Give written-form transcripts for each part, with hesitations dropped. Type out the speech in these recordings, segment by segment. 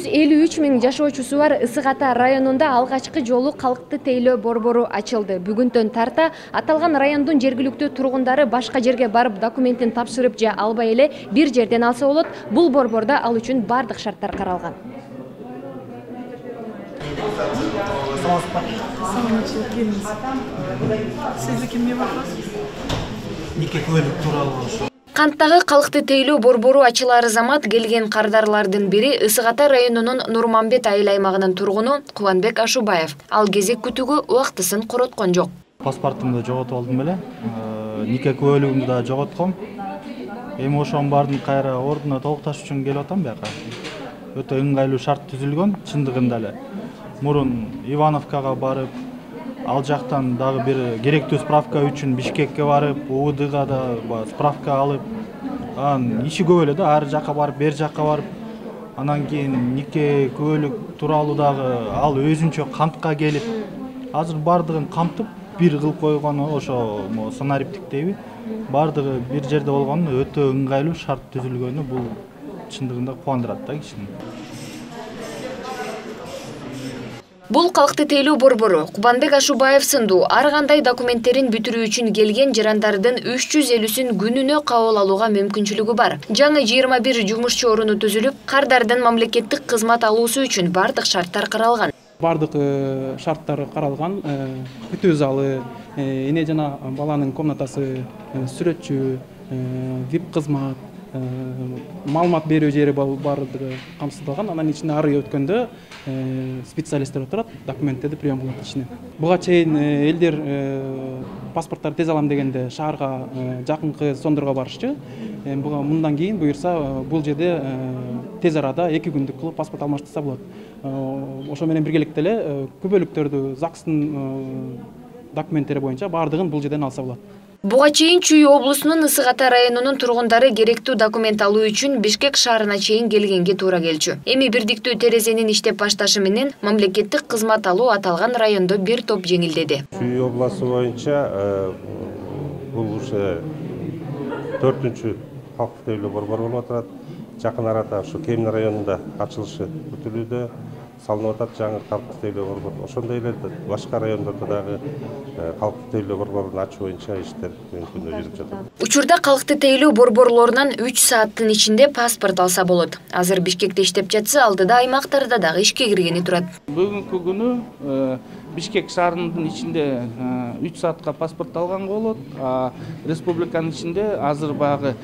153 000 жашоочусу бар Ысык Ата районунда алгачкы жолу калкты тейлөө борбору ачылды. Бүгүндөн тарта аталган райондун жергиликтүү тургундары башка жерге барып документин тапшырып же албай эле бир жерден алса болот. Бул борбордо ал үчүн бардык шарттар каралган. Канттагы калкты тейлөө борбору ачылары замат келген кардарлардын бири Ысык Ата районунун Нурманбет айыл аймагынын тургуну Кубанбек Ашубаев. Ал кезек күтүүгө убактысын короткон жок. Паспортумду жоготуп алдым эле. Нике куөлүгүмдү да жоготком. Эми ошонун баарын кайра ордуна толукташ үчүн келип атам бияка. Өтө ыңгайлуу шарт түзүлгөн, чындыгында эле. Мурун Ивановкага барып, ал жактан дагы бир керектүү справка үчүн Бишкекке барып, УВДга да справка алып, анан иши көп эле да, ар жакка барып, бер жакка барып, анан кийин нике күбөлүк тууралуу дагы ал өзүнчө кантка келип, азыр бардыгын камтып бир кылып койгону ошо санариптик дейби, бардыгы бир жерде болгону өтө ыңгайлуу шарт түзүлгөнү бул чындыгында кубандырат да кишини. Бул калкты тейлөө борбору Кубанбек Ашубаев сындуу ар кандай документтерин бүтүрүү үчүн келген жарандардын 350-сүн күнүнө кабыл алууга мүмкүнчүлүгү бар. Жаңы 21 жумушчу орunu түзүлүп, кардардын мамлекеттик кызмат алуусу үчүн бардык шарттар каралган. Бардык шарттар каралган, күтүү залы, эне жана баланын комнатасы, сүрөтчү, VIP кызмат, маалымат берүү жери бардыгы камсыздалган. Анан ичинде ары өткөндө специалисттер отурат, документтерди прием кылат ичине. Буга чейин элдер паспорттарды тез алам дегенде шаарга жакынкы сондурга барышчу. Мындан кийин буюрса бул жерде тез арада 2 күндүк кылып паспорт алмаштырса болот. Ошо менен биргеликте эле күбөлүктөрдү ЗАГСтын документтери боюнча бардыгын бул жерден алса болот. Буга чейин Чүй облусунун Ысык Ата районунун тургундары керектүү документ алуу үчүн Бишкек шаарына чейин келгенге туура келчү. Эми бирдиктүү терезенин иштеп башташы менен мамлекеттик кызмат алуу аталган райондо бир топ жеңилдеди. Чүй областы боюнча бул ушу 4-чү калкты тейлөө борбору болуп атат. Жакын арада ушу Кемин районунда ачылышы күтүлүүдө. Салынып атат жаңы калкты тейлөө борбору. Ошондой эле башка райондордо дагы калкты тейлөө борборун ачуу боюнча иштер мүмкүндөй жүрүп жатат. Учурда калкты тейлөө борборлорунан 3 сааттын ичинде паспорт алса болот. Азыр Бишкекте иштеп жатса, алдыда аймактарда дагы ишке киргени турат. Бүгүнкү күнү Бишкек шаарынын ичинде 3 саатка паспорт алган болот. Республиканын ичинде азыр багы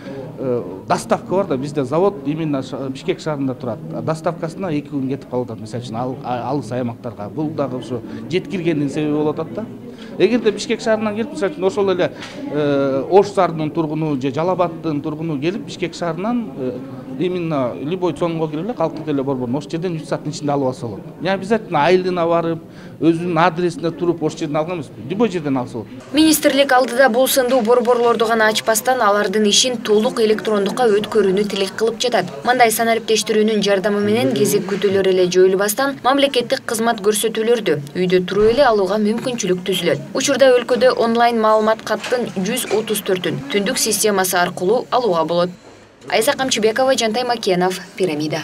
доставка бар да, бизде завод именно Бишкек шаарында турат. Доставкасына 2 күн кетип калат, мисалы алыс аймактарга. Бул дагы ушу жеткиргендин себеби болуп атат да. Эгерде Бишкек шаарынан келип, мисалы ошол эле Ош шаарынын тургуну же Жалал-Абадтын тургуну келип, Бишкек шаарынан именно любой цонго кирип эле калкты тейлөө борборун ош жерден 3 сааттын ичинде алып алса болот. Не обязательно айылына барып, өзүнүн адресине туруп ош жерден алган эмес, любой жерден алса болот. Министрлик алдыда бул сындуу борборлорду гана ачпастан алардын ишин толук электрондукка өткөрүүнү тилек кылып жатат. Мындай санариптештирүүнүн жардамы менен кезек күтүүлөр эле жоюлбастан мамлекеттик кызмат көрсөтүүлөрдү үйдө туруп эле алууга мүмкүнчүлүк түзүлөт. Учурда өлкөдө онлайн маалымат каттын 134-ін түндүк системасы аркылуу алууга болот. Айза Камчыбекова, Жантай Макенов, Пирамида.